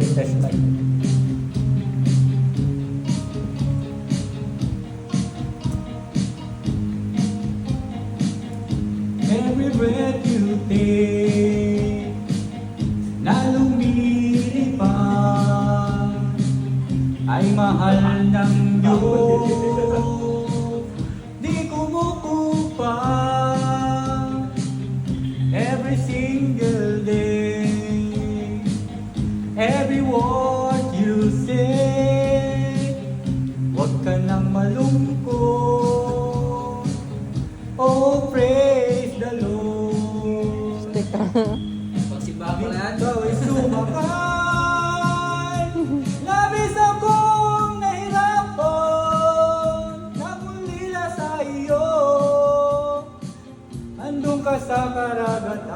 Hello, test mic. Every breath you take na lumilipad ay mahal ng Diyos, di kumukupa. Every single day, every word you say, huwag ka nang malungkot. Oh, praise the Lord. Pagsimba ko lahat. Ikaw ay sumakay. Labis akong nahirapan, nagulila sa iyo. Andun ka sa karagatan.